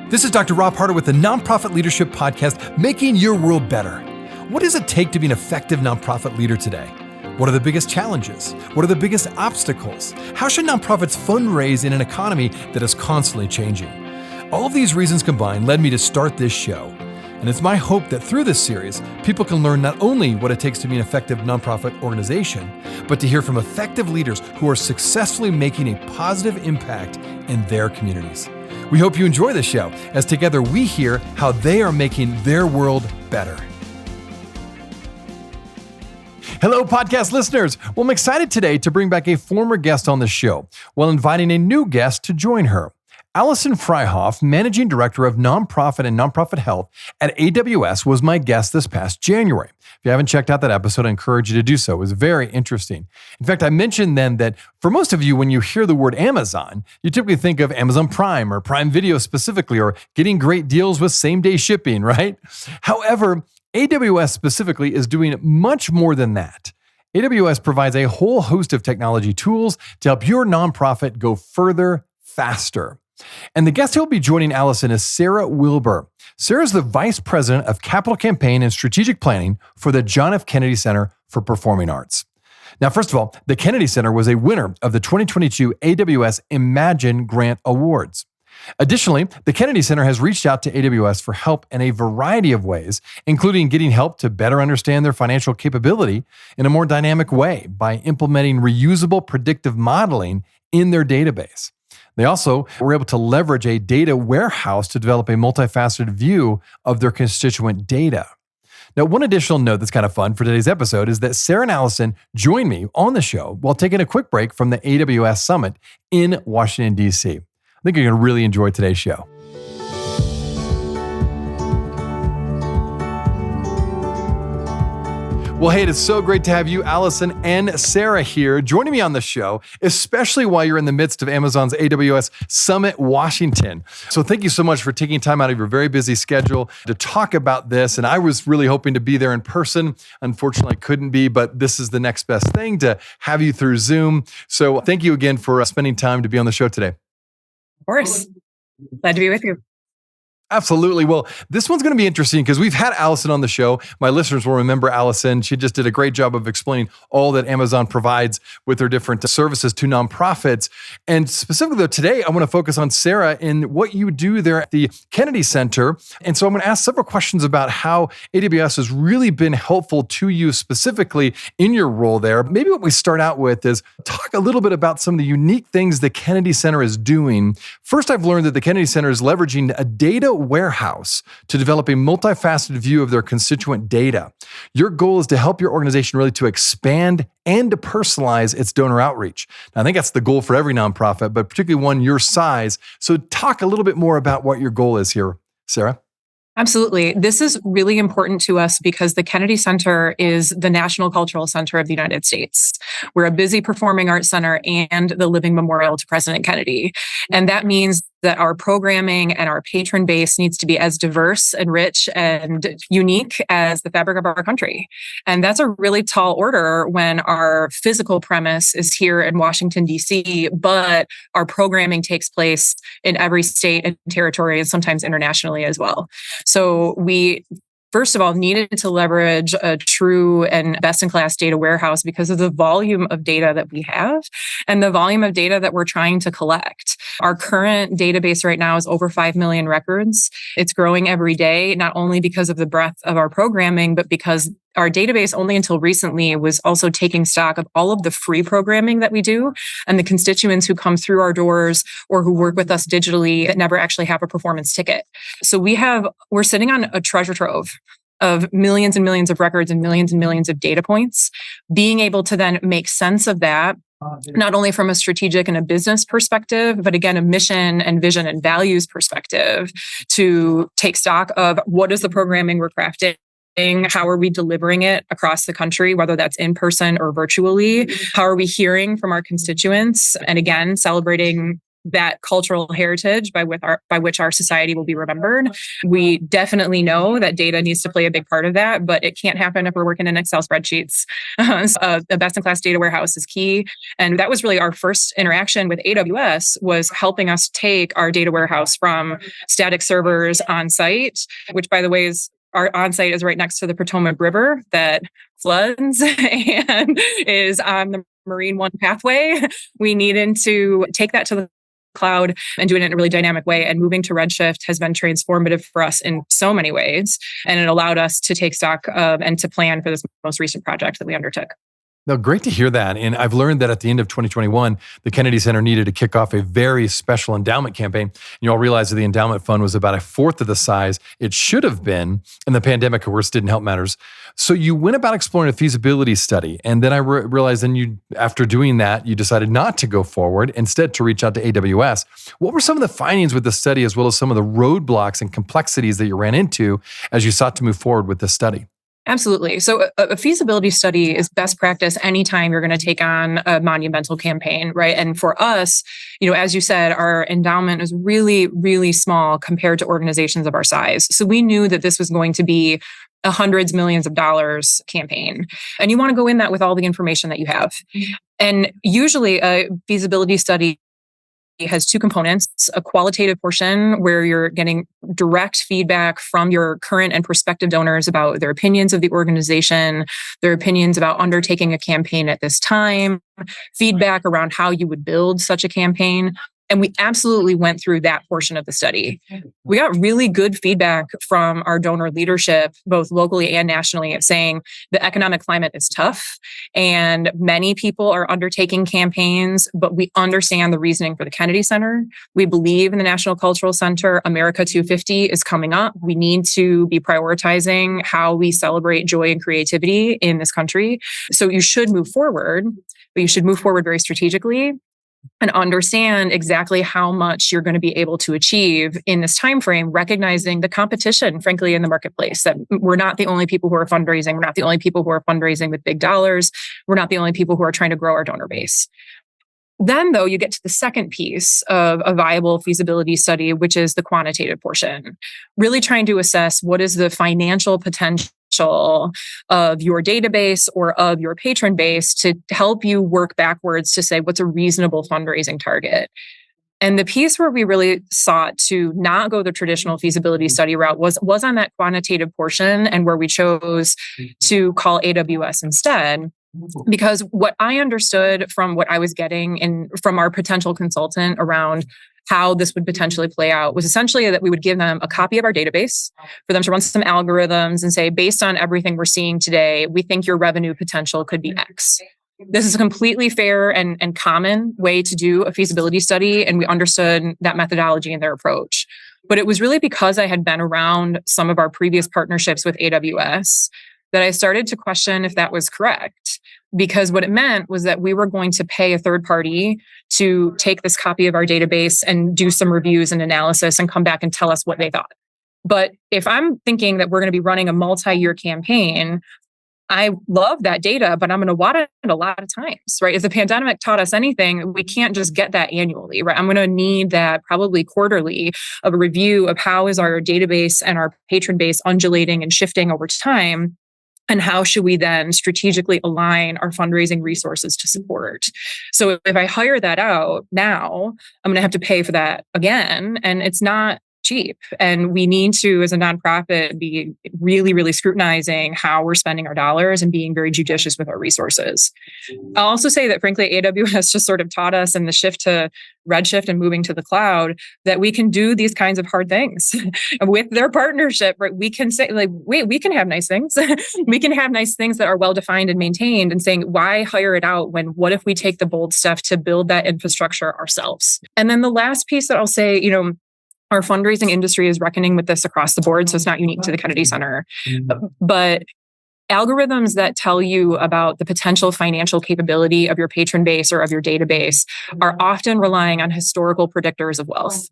This is Dr. Rob Harder with the Nonprofit Leadership Podcast, Making Your World Better. What does it take to be an effective nonprofit leader today? What are the biggest challenges? What are the biggest obstacles? How should nonprofits fundraise in an economy that is constantly changing? All of these reasons combined led me to start this show. And it's my hope that through this series, people can learn not only what it takes to be an effective nonprofit organization, but to hear from effective leaders who are successfully making a positive impact in their communities. We hope you enjoy this show, as together we hear how they are making their world better. Hello, podcast listeners. Well, I'm excited today to bring back a former guest on the show while inviting a new guest to join her. Allyson Fryhoff, Managing Director of Nonprofit and Nonprofit Health at AWS, was my guest this past January. If you haven't checked out that episode, I encourage you to do so. It was very interesting. In fact, I mentioned then that for most of you, when you hear the word Amazon, you typically think of Amazon Prime or Prime Video specifically, or getting great deals with same-day shipping, right? However, AWS specifically is doing much more than that. AWS provides a whole host of technology tools to help your nonprofit go further, faster. And the guest who will be joining Allyson is Sarah Wilber. Sarah is the Vice President of Capital Campaign and Strategic Planning for the John F. Kennedy Center for Performing Arts. Now, first of all, the Kennedy Center was a winner of the 2022 AWS Imagine Grant Awards. Additionally, the Kennedy Center has reached out to AWS for help in a variety of ways, including getting help to better understand their financial capability in a more dynamic way by implementing reusable predictive modeling in their database. They also were able to leverage a data warehouse to develop a multifaceted view of their constituent data. Now, one additional note that's kind of fun for today's episode is that Sarah and Allyson joined me on the show while taking a quick break from the AWS Summit in Washington, D.C. I think you're going to really enjoy today's show. Well, hey, it's so great to have you, Allyson and Sarah, here joining me on the show, especially while you're in the midst of Amazon's AWS Summit, Washington. So thank you so much for taking time out of your very busy schedule to talk about this. And I was really hoping to be there in person. Unfortunately, I couldn't be, but this is the next best thing to have you through Zoom. So thank you again for spending time to be on the show today. Of course. Glad to be with you. Absolutely. Well, this one's going to be interesting because we've had Allyson on the show. My listeners will remember Allyson. She just did a great job of explaining all that Amazon provides with their different services to nonprofits. And specifically, though, today, I want to focus on Sarah and what you do there at the Kennedy Center. And so I'm going to ask several questions about how AWS has really been helpful to you specifically in your role there. Maybe what we start out with is talk a little bit about some of the unique things the Kennedy Center is doing. First, I've learned that the Kennedy Center is leveraging a data warehouse to develop a multifaceted view of their constituent data. Your goal is to help your organization really to expand and to personalize its donor outreach. Now, I think that's the goal for every nonprofit, but particularly one your size. So talk a little bit more about what your goal is here, Sarah. Absolutely. This is really important to us because the Kennedy Center is the National Cultural Center of the United States. We're a busy performing arts center and the living memorial to President Kennedy. And that means that our programming and our patron base needs to be as diverse and rich and unique as the fabric of our country. And that's a really tall order when our physical premise is here in Washington, D.C., but our programming takes place in every state and territory and sometimes internationally as well. So we first of all, needed to leverage a true and best-in-class data warehouse because of the volume of data that we have and the volume of data that we're trying to collect. Our current database right now is over 5 million records. It's growing every day, not only because of the breadth of our programming, but because our database only until recently was also taking stock of all of the free programming that we do and the constituents who come through our doors or who work with us digitally that never actually have a performance ticket. So we're sitting on a treasure trove of millions and millions of records and millions of data points. Being able to then make sense of that, not only from a strategic and a business perspective, but again, a mission and vision and values perspective to take stock of what is the programming we're crafting. How are we delivering it across the country, whether that's in person or virtually? How are we hearing from our constituents? And again, celebrating that cultural heritage by which our society will be remembered. We definitely know that data needs to play a big part of that, but it can't happen if we're working in Excel spreadsheets. So a best-in-class data warehouse is key. And that was really our first interaction with AWS, was helping us take our data warehouse from static servers on site, which, by the way, is our on-site is right next to the Potomac River that floods and is on the Marine One pathway. We needed to take that to the cloud and doing it in a really dynamic way. And moving to Redshift has been transformative for us in so many ways. And it allowed us to take stock of and to plan for this most recent project that we undertook. Now, great to hear that. And I've learned that at the end of 2021, the Kennedy Center needed to kick off a very special endowment campaign. You all realize that the endowment fund was about a fourth of the size it should have been, and the pandemic, of course, didn't help matters. So you went about exploring a feasibility study. And then I realized then after doing that, you decided not to go forward, instead to reach out to AWS. What were some of the findings with the study, as well as some of the roadblocks and complexities that you ran into as you sought to move forward with this study? Absolutely. So a feasibility study is best practice anytime you're going to take on a monumental campaign, right? And for us, as you said, our endowment is really, really small compared to organizations of our size. So we knew that this was going to be a hundreds, millions of dollars campaign. And you want to go in that with all the information that you have. And usually a feasibility study has two components: a qualitative portion where you're getting direct feedback from your current and prospective donors about their opinions of the organization, their opinions about undertaking a campaign at this time, feedback around how you would build such a campaign. And we absolutely went through that portion of the study. We got really good feedback from our donor leadership, both locally and nationally, saying the economic climate is tough and many people are undertaking campaigns, but we understand the reasoning for the Kennedy Center. We believe in the National Cultural Center. America 250 is coming up. We need to be prioritizing how we celebrate joy and creativity in this country. So you should move forward, but you should move forward very strategically and understand exactly how much you're going to be able to achieve in this time frame, recognizing the competition, frankly, in the marketplace, that we're not the only people who are fundraising. We're not the only people who are fundraising with big dollars. We're not the only people who are trying to grow our donor base. Then, though, you get to the second piece of a viable feasibility study, which is the quantitative portion, really trying to assess what is the financial potential of your database or of your patron base to help you work backwards to say what's a reasonable fundraising target. And the piece where we really sought to not go the traditional feasibility study route was on that quantitative portion, and where we chose to call AWS instead. Because what I understood from what I was getting from our potential consultant around how this would potentially play out was essentially that we would give them a copy of our database for them to run some algorithms and say, based on everything we're seeing today, we think your revenue potential could be X. This is a completely fair and common way to do a feasibility study, and we understood that methodology and their approach. But it was really because I had been around some of our previous partnerships with AWS that I started to question if that was correct. Because what it meant was that we were going to pay a third party to take this copy of our database and do some reviews and analysis and come back and tell us what they thought. But if I'm thinking that we're going to be running a multi-year campaign, I love that data, but I'm going to want it a lot of times, right? If the pandemic taught us anything, we can't just get that annually, right? I'm going to need that probably quarterly of a review of how is our database and our patron base undulating and shifting over time. And how should we then strategically align our fundraising resources to support? So if I hire that out now, I'm going to have to pay for that again. And it's not cheap. And we need to, as a nonprofit, be really, really scrutinizing how we're spending our dollars and being very judicious with our resources. I'll also say that, frankly, AWS just sort of taught us in the shift to Redshift and moving to the cloud that we can do these kinds of hard things. With their partnership, right? We can say, like, wait, we can have nice things. We can have nice things that are well-defined and maintained, and saying, why hire it out when what if we take the bold step to build that infrastructure ourselves? And then the last piece that I'll say, our fundraising industry is reckoning with this across the board, so it's not unique to the Kennedy Center. But algorithms that tell you about the potential financial capability of your patron base or of your database are often relying on historical predictors of wealth.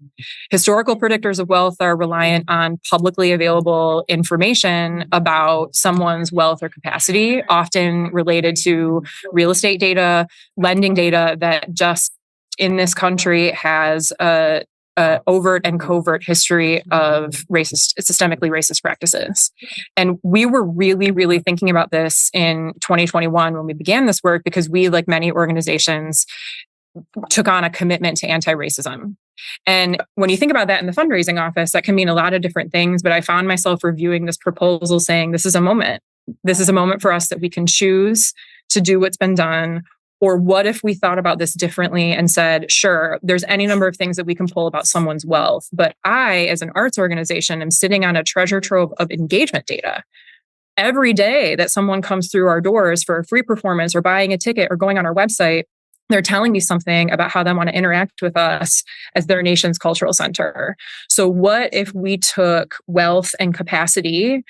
Historical predictors of wealth are reliant on publicly available information about someone's wealth or capacity, often related to real estate data, lending data that just in this country has a overt and covert history of systemically racist practices. And we were really, really thinking about this in 2021 when we began this work, because we, like many organizations, took on a commitment to anti-racism. And when you think about that in the fundraising office, that can mean a lot of different things. But I found myself reviewing this proposal saying, this is a moment. This is a moment for us that we can choose to do what's been done. Or what if we thought about this differently and said, sure, there's any number of things that we can pull about someone's wealth, but I, as an arts organization, am sitting on a treasure trove of engagement data. Every day that someone comes through our doors for a free performance or buying a ticket or going on our website, they're telling me something about how they want to interact with us as their nation's cultural center. So what if we took wealth and capacity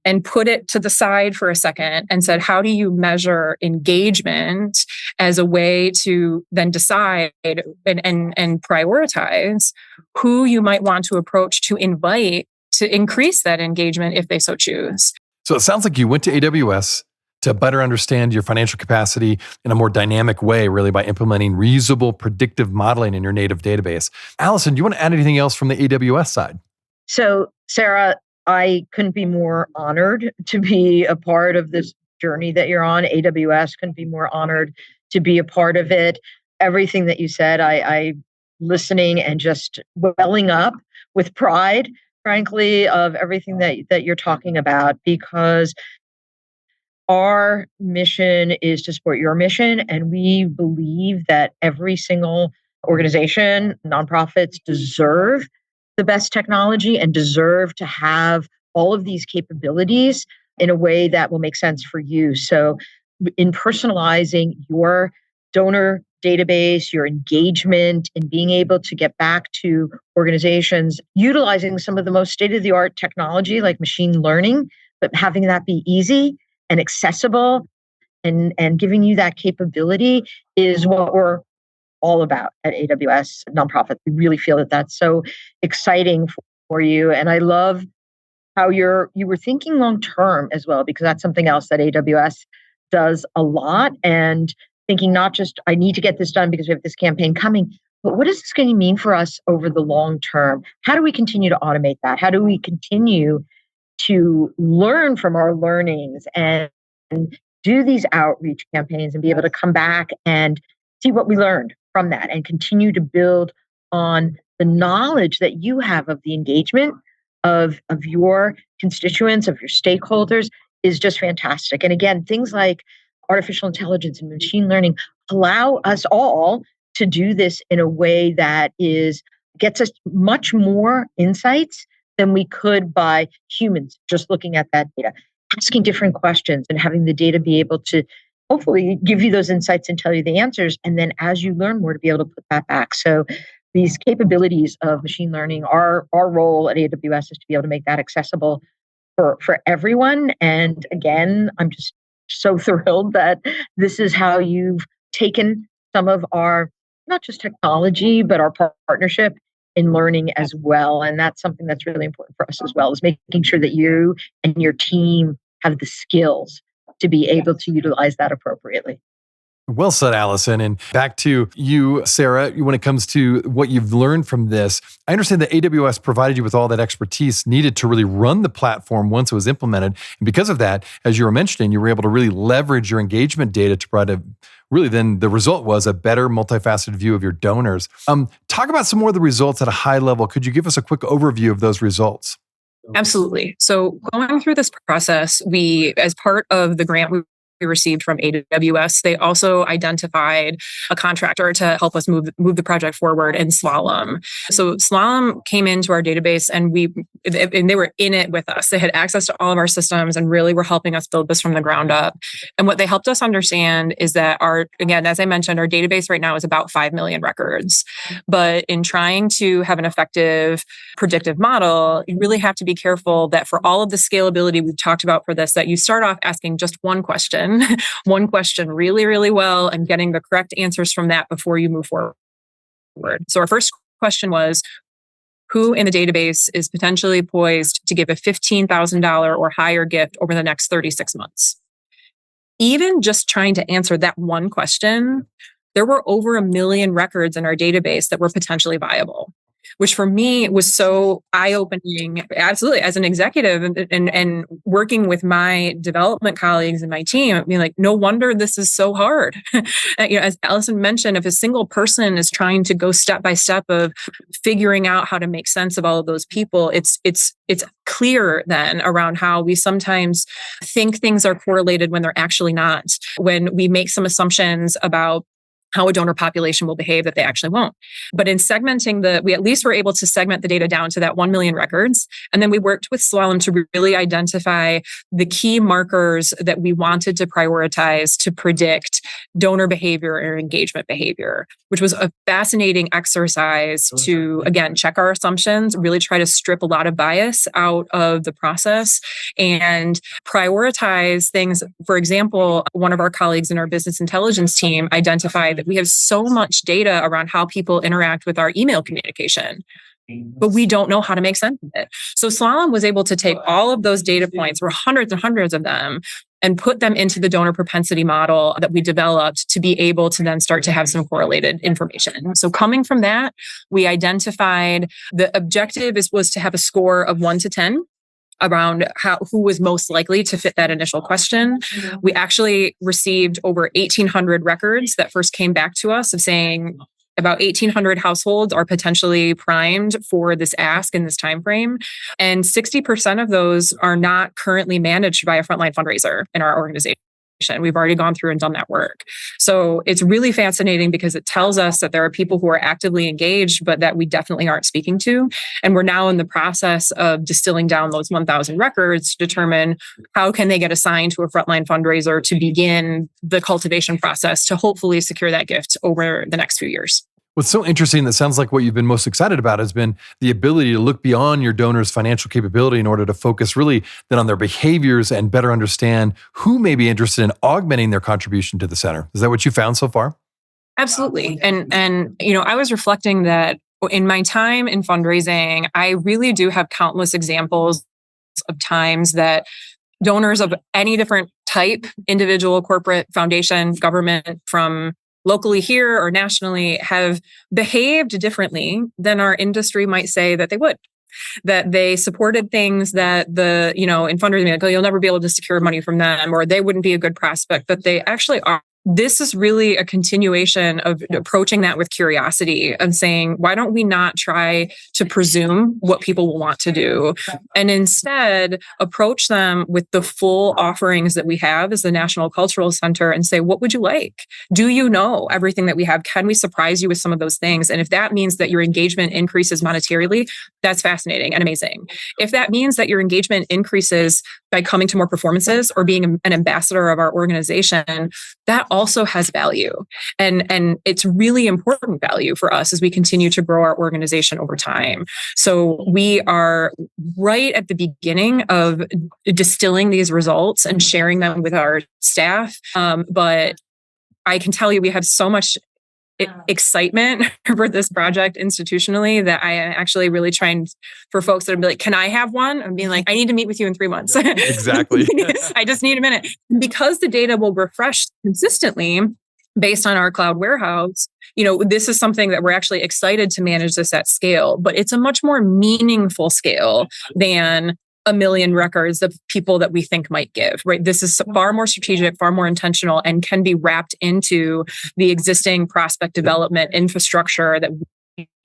and put it to the side for a second and said, how do you measure engagement as a way to then decide and prioritize who you might want to approach to invite to increase that engagement if they so choose? So it sounds like you went to AWS to better understand your financial capacity in a more dynamic way, really, by implementing reusable predictive modeling in your native database. Allyson, do you want to add anything else from the AWS side? So, Sarah, I couldn't be more honored to be a part of this journey that you're on. AWS couldn't be more honored to be a part of it. Everything that you said, I listening and just welling up with pride, frankly, of everything that you're talking about, because our mission is to support your mission. And we believe that every single organization, nonprofits, deserve the best technology and deserve to have all of these capabilities in a way that will make sense for you. So in personalizing your donor database, your engagement, and being able to get back to organizations utilizing some of the most state-of-the-art technology like machine learning, but having that be easy and accessible and giving you that capability is what we're all about at AWS Nonprofit. We really feel that that's so exciting for you. And I love how you were thinking long term as well, because that's something else that AWS does a lot. And thinking not just, I need to get this done because we have this campaign coming, but what is this going to mean for us over the long term? How do we continue to automate that? How do we continue to learn from our learnings and do these outreach campaigns and be able to come back and see what we learned from that and continue to build on the knowledge that you have of the engagement of your constituents, of your stakeholders is just fantastic. And again, things like artificial intelligence and machine learning allow us all to do this in a way that gets us much more insights than we could by humans just looking at that data, asking different questions and having the data be able to hopefully give you those insights and tell you the answers. And then as you learn more, to be able to put that back. So these capabilities of machine learning, our role at AWS is to be able to make that accessible for everyone. And again, I'm just so thrilled that this is how you've taken some of our, not just technology, but our partnership in learning as well. And that's something that's really important for us as well, is making sure that you and your team have the skills to be able to utilize that appropriately. Well said, Allyson. And back to you, Sarah, when it comes to what you've learned from this, I understand that AWS provided you with all that expertise needed to really run the platform once it was implemented. And because of that, as you were mentioning, you were able to really leverage your engagement data to provide then the result was a better multifaceted view of your donors. Talk about some more of the results at a high level. Could you give us a quick overview of those results? Absolutely. So going through this process, as part of the grant we received from AWS, they also identified a contractor to help us move the project forward in Slalom. So Slalom came into our database and they were in it with us. They had access to all of our systems and really were helping us build this from the ground up. And what they helped us understand is that again, as I mentioned, our database right now is about 5 million records. But in trying to have an effective predictive model, you really have to be careful that for all of the scalability we've talked about for this, that you start off asking just one question really, really well and getting the correct answers from that before you move forward. So our first question was, who in the database is potentially poised to give a $15,000 or higher gift over the next 36 months? Even just trying to answer that one question, there were over 1 million records in our database that were potentially viable, which for me was so eye-opening. Absolutely, as an executive and working with my development colleagues and my team, being like, no wonder this is so hard. As Allyson mentioned, if a single person is trying to go step by step of figuring out how to make sense of all of those people, it's clear then around how we sometimes think things are correlated when they're actually not, when we make some assumptions about how a donor population will behave that they actually won't. But in segmenting we at least were able to segment the data down to that 1 million records. And then we worked with Slalom to really identify the key markers that we wanted to prioritize to predict donor behavior or engagement behavior, which was a fascinating exercise to, again, check our assumptions, really try to strip a lot of bias out of the process and prioritize things. For example, one of our colleagues in our business intelligence team identified that we have so much data around how people interact with our email communication, but we don't know how to make sense of it. So Slalom was able to take all of those data points, there were hundreds and hundreds of them, and put them into the donor propensity model that we developed to be able to then start to have some correlated information. So coming from that, we identified the objective was to have a score of 1 to 10 around who was most likely to fit that initial question. We actually received over 1,800 records that first came back to us of saying about 1,800 households are potentially primed for this ask in this time frame. And 60% of those are not currently managed by a frontline fundraiser in our organization. We've already gone through and done that work. So it's really fascinating because it tells us that there are people who are actively engaged, but that we definitely aren't speaking to. And we're now in the process of distilling down those 1,000 records to determine how can they get assigned to a frontline fundraiser to begin the cultivation process to hopefully secure that gift over the next few years. What's so interesting, that sounds like what you've been most excited about has been the ability to look beyond your donor's financial capability in order to focus really then on their behaviors and better understand who may be interested in augmenting their contribution to the center. Is that what you found so far? Absolutely. And I was reflecting that in my time in fundraising, I really do have countless examples of times that donors of any different type, individual, corporate, foundation, government, from locally here or nationally, have behaved differently than our industry might say that they would. That they supported things that in fundraising, like, oh, you'll never be able to secure money from them, or they wouldn't be a good prospect, but they actually are. This is really a continuation of approaching that with curiosity and saying, why don't we not try to presume what people will want to do, and instead approach them with the full offerings that we have as the National Cultural Center and say, what would you like? Do you know everything that we have? Can we surprise you with some of those things? And if that means that your engagement increases monetarily, that's fascinating and amazing. If that means that your engagement increases by coming to more performances or being an ambassador of our organization, that also has value. And it's really important value for us as we continue to grow our organization over time. So we are right at the beginning of distilling these results and sharing them with our staff. But I can tell you, we have so much excitement for this project institutionally that I am actually really trying for folks that are like, can I have one? I'm being like, I need to meet with you in 3 months. Exactly. I just need a minute. Because the data will refresh consistently based on our cloud warehouse, this is something that we're actually excited to manage this at scale, but it's a much more meaningful scale than 1 million records of people that we think might give, right? This is far more strategic, far more intentional, and can be wrapped into the existing prospect development infrastructure that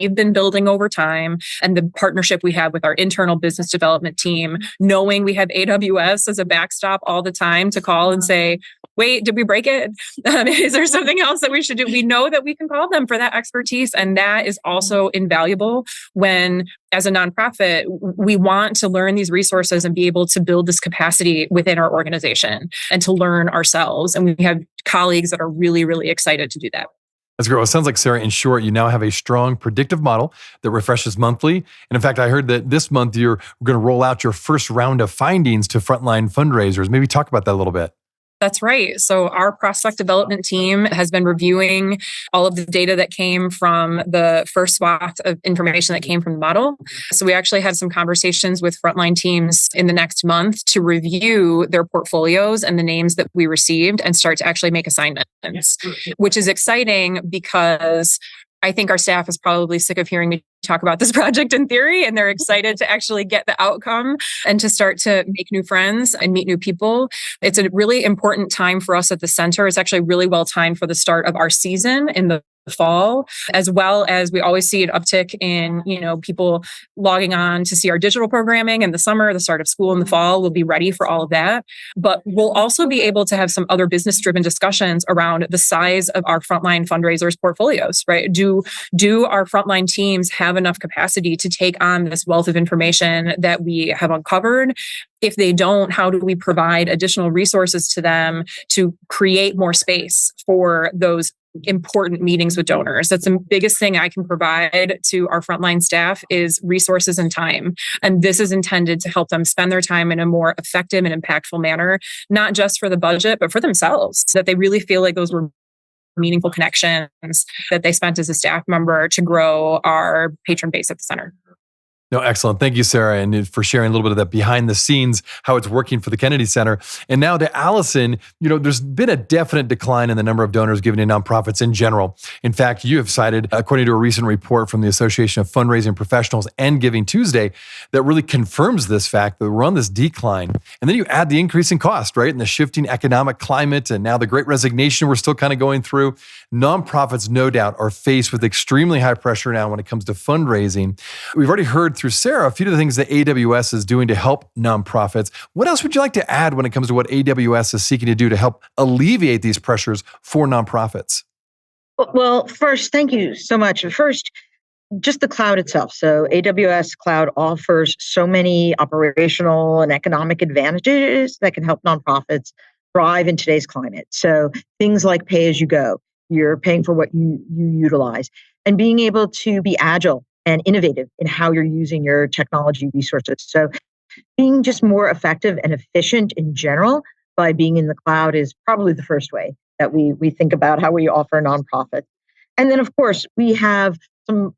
we've been building over time, and the partnership we have with our internal business development team, knowing we have AWS as a backstop all the time to call and say, wait, did we break it? Is there something else that we should do? We know that we can call them for that expertise. And that is also invaluable when, as a nonprofit, we want to learn these resources and be able to build this capacity within our organization and to learn ourselves. And we have colleagues that are really, really excited to do that. That's great. Well, it sounds like, Sarah, in short, you now have a strong predictive model that refreshes monthly. And in fact, I heard that this month you're going to roll out your first round of findings to frontline fundraisers. Maybe talk about that a little bit. That's right. So our prospect development team has been reviewing all of the data that came from the first swath of information that came from the model. So we actually had some conversations with frontline teams in the next month to review their portfolios and the names that we received and start to actually make assignments, which is exciting because I think our staff is probably sick of hearing me talk about this project in theory, and they're excited to actually get the outcome and to start to make new friends and meet new people. It's a really important time for us at the center. It's actually really well timed for the start of our season in the fall, as well as we always see an uptick in, people logging on to see our digital programming in the summer, the start of school in the fall. We'll be ready for all of that. But we'll also be able to have some other business-driven discussions around the size of our frontline fundraisers portfolios, right? Do our frontline teams have enough capacity to take on this wealth of information that we have uncovered? If they don't, how do we provide additional resources to them to create more space for those important meetings with donors? That's the biggest thing I can provide to our frontline staff is resources and time. And this is intended to help them spend their time in a more effective and impactful manner, not just for the budget, but for themselves, so that they really feel like those were meaningful connections that they spent as a staff member to grow our patron base at the center. No, excellent. Thank you, Sarah, and for sharing a little bit of that behind the scenes, how it's working for the Kennedy Center. And now to Allyson, there's been a definite decline in the number of donors given to nonprofits in general. In fact, you have cited, according to a recent report from the Association of Fundraising Professionals and Giving Tuesday, that really confirms this fact that we're on this decline. And then you add the increasing cost, right? And the shifting economic climate, and now the great resignation we're still kind of going through. Nonprofits, no doubt, are faced with extremely high pressure now when it comes to fundraising. We've already heard through Sarah a few of the things that AWS is doing to help nonprofits. What else would you like to add when it comes to what AWS is seeking to do to help alleviate these pressures for nonprofits? Well, first, thank you so much. First, just the cloud itself. So AWS Cloud offers so many operational and economic advantages that can help nonprofits thrive in today's climate. So things like pay as you go, you're paying for what you utilize, and being able to be agile and innovative in how you're using your technology resources. So being just more effective and efficient in general by being in the cloud is probably the first way that we think about how we offer nonprofits. And then, of course, we have some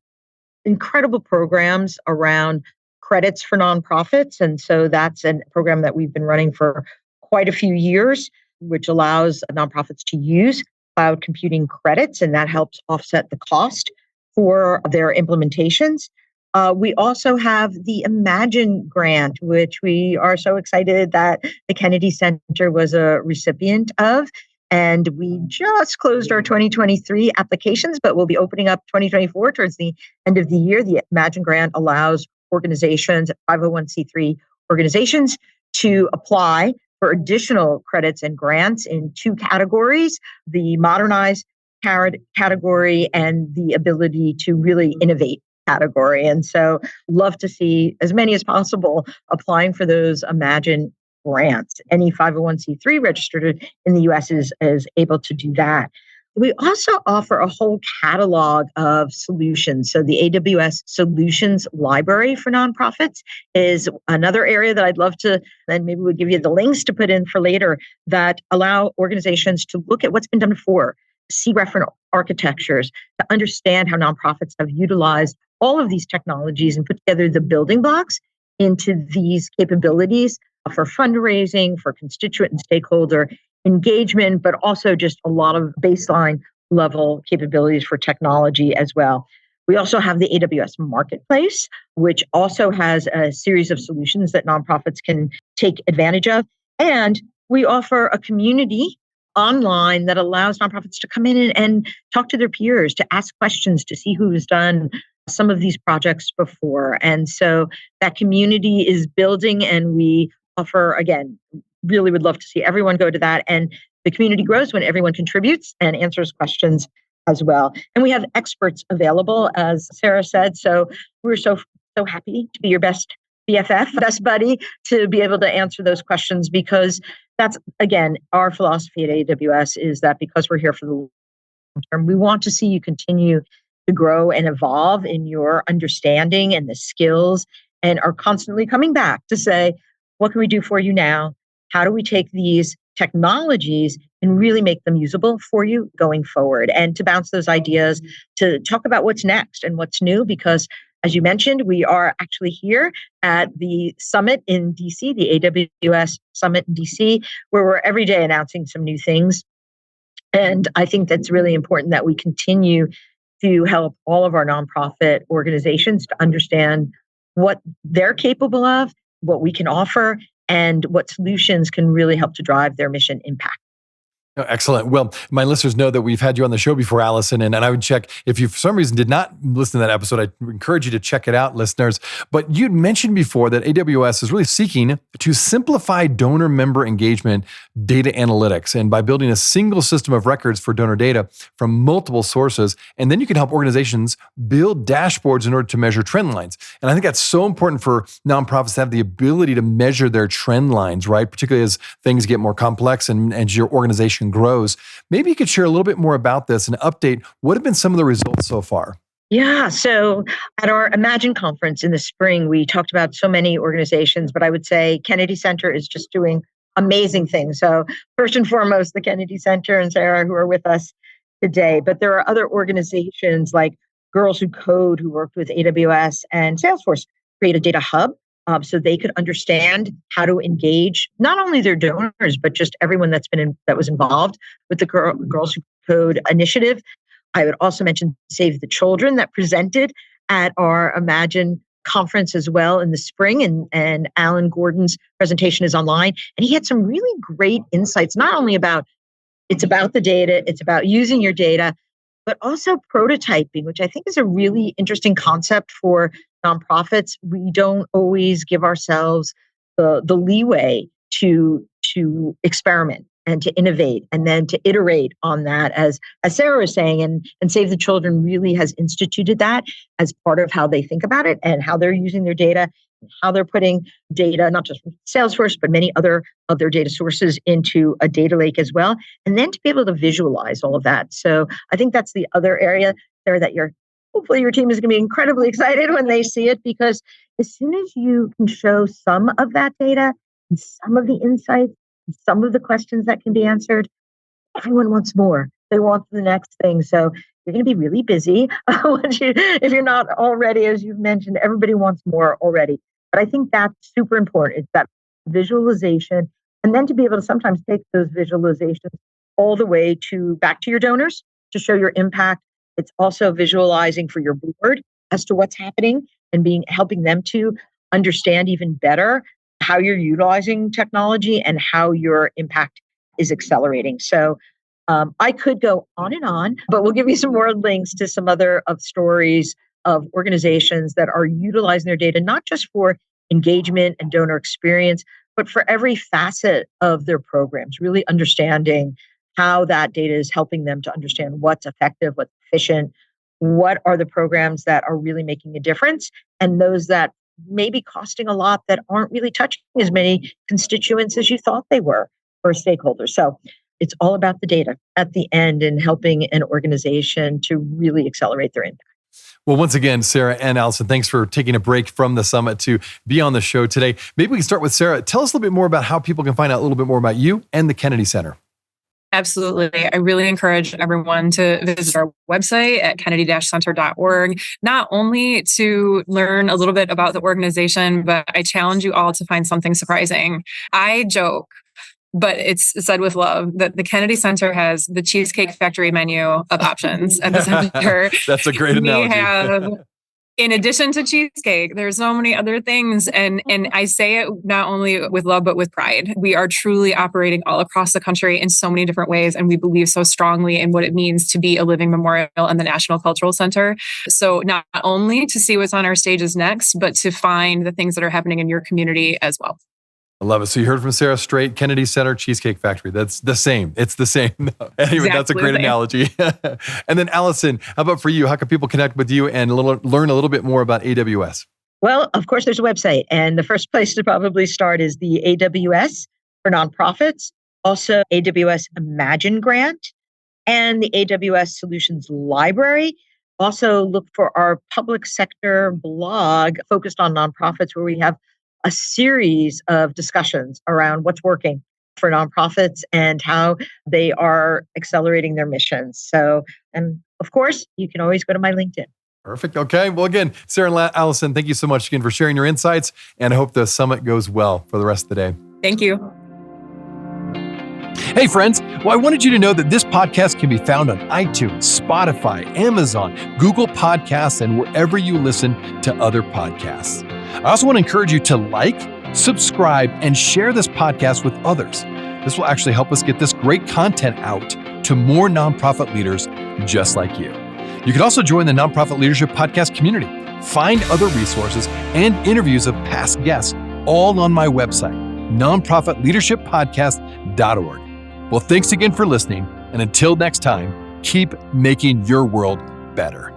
incredible programs around credits for nonprofits. And so that's a program that we've been running for quite a few years, which allows nonprofits to use cloud computing credits, and that helps offset the cost for their implementations. We also have the Imagine grant, which we are so excited that the Kennedy Center was a recipient of. And we just closed our 2023 applications, but we'll be opening up 2024 towards the end of the year. The Imagine grant allows organizations, 501c3 organizations, to apply for additional credits and grants in two categories: the Modernize category and the ability to really innovate category. And so love to see as many as possible applying for those Imagine grants. Any 501c3 registered in the US is able to do that. We also offer a whole catalog of solutions. So the AWS Solutions Library for nonprofits is another area that I'd love to, and maybe we'll give you the links to put in for later, that allow organizations to look at what's been done before, see reference architectures, to understand how nonprofits have utilized all of these technologies and put together the building blocks into these capabilities for fundraising, for constituent and stakeholder engagement, but also just a lot of baseline level capabilities for technology as well. We also have the AWS Marketplace, which also has a series of solutions that nonprofits can take advantage of. And we offer a community online that allows nonprofits to come in and talk to their peers, to ask questions, to see who's done some of these projects before. And so that community is building, and we offer, again, really would love to see everyone go to that. And the community grows when everyone contributes and answers questions as well. And we have experts available, as Sarah said. So we're so happy to be your best BFF, best buddy, to be able to answer those questions, because that's, again, our philosophy at AWS is that because we're here for the long term, we want to see you continue to grow and evolve in your understanding and the skills, and are constantly coming back to say, what can we do for you now? How do we take these technologies and really make them usable for you going forward, and to bounce those ideas, to talk about what's next and what's new. Because as you mentioned, we are actually here at the summit in DC, the AWS summit in DC, where we're every day announcing some new things. And I think that's really important that we continue to help all of our nonprofit organizations to understand what they're capable of, what we can offer, and what solutions can really help to drive their mission impact. Oh, excellent. Well, my listeners know that we've had you on the show before, Allyson, and I would check, if you for some reason did not listen to that episode, I encourage you to check it out, listeners. But you'd mentioned before that AWS is really seeking to simplify donor member engagement data analytics, and by building a single system of records for donor data from multiple sources. And then you can help organizations build dashboards in order to measure trend lines. And I think that's so important for nonprofits to have the ability to measure their trend lines, right? Particularly as things get more complex and your organization grows. Maybe you could share a little bit more about this and update what have been some of the results so far. Yeah. So at our Imagine conference in the spring, we talked about so many organizations, but I would say Kennedy Center is just doing amazing things. So first and foremost, the Kennedy Center and Sarah, who are with us today, but there are other organizations like Girls Who Code, who worked with AWS and Salesforce, create a data hub, so they could understand how to engage not only their donors, but just everyone that was involved with the Girls Who Code initiative. I would also mention Save the Children that presented at our Imagine conference as well in the spring. And Alan Gordon's presentation is online. And he had some really great insights, not only about it's about the data, it's about using your data, but also prototyping, which I think is a really interesting concept for nonprofits. We don't always give ourselves the leeway to experiment and to innovate and then to iterate on that, as Sarah was saying, and Save the Children really has instituted that as part of how they think about it and how they're using their data, how they're putting data, not just from Salesforce, but many other of their data sources into a data lake as well. And then to be able to visualize all of that. So I think that's the other area there that hopefully your team is going to be incredibly excited when they see it, because as soon as you can show some of that data and some of the insights, and some of the questions that can be answered, everyone wants more. They want the next thing. So you're going to be really busy if you're not already, as you've mentioned, everybody wants more already. But I think that's super important. It's that visualization, and then to be able to sometimes take those visualizations all the way back to your donors to show your impact. It's also visualizing for your board as to what's happening and helping them to understand even better how you're utilizing technology and how your impact is accelerating. So I could go on, but we'll give you some more links to some other stories of organizations that are utilizing their data, not just for engagement and donor experience, but for every facet of their programs, really understanding how that data is helping them to understand what's effective, what's efficient, what are the programs that are really making a difference, and those that may be costing a lot that aren't really touching as many constituents as you thought they were, or stakeholders. So it's all about the data at the end and helping an organization to really accelerate their impact. Well, once again, Sarah and Allyson, thanks for taking a break from the summit to be on the show today. Maybe we can start with Sarah. Tell us a little bit more about how people can find out a little bit more about you and the Kennedy Center. Absolutely. I really encourage everyone to visit our website at kennedy-center.org, not only to learn a little bit about the organization, but I challenge you all to find something surprising. I joke, but it's said with love, that the Kennedy Center has the Cheesecake Factory menu of options at the center. That's a great analogy. In addition to cheesecake, there's so many other things. And I say it not only with love, but with pride. We are truly operating all across the country in so many different ways. And we believe so strongly in what it means to be a living memorial in the National Cultural Center. So not only to see what's on our stages next, but to find the things that are happening in your community as well. I love it. So you heard from Sarah straight, Kennedy Center, Cheesecake Factory. That's the same. It's the same. Anyway, exactly. That's a great analogy. And then Allyson, how about for you? How can people connect with you and learn a little bit more about AWS? Well, of course, there's a website. And the first place to probably start is the AWS for nonprofits, also AWS Imagine Grant, and the AWS Solutions Library. Also look for our public sector blog focused on nonprofits, where we have a series of discussions around what's working for nonprofits and how they are accelerating their missions. So, and of course, you can always go to my LinkedIn. Perfect. Okay. Well, again, Sarah and Allyson, thank you so much again for sharing your insights, and I hope the summit goes well for the rest of the day. Thank you. Hey, friends. Well, I wanted you to know that this podcast can be found on iTunes, Spotify, Amazon, Google Podcasts, and wherever you listen to other podcasts. I also want to encourage you to like, subscribe, and share this podcast with others. This will actually help us get this great content out to more nonprofit leaders just like you. You can also join the Nonprofit Leadership Podcast community. Find other resources and interviews of past guests all on my website, nonprofitleadershippodcast.org. Well, thanks again for listening. And until next time, keep making your world better.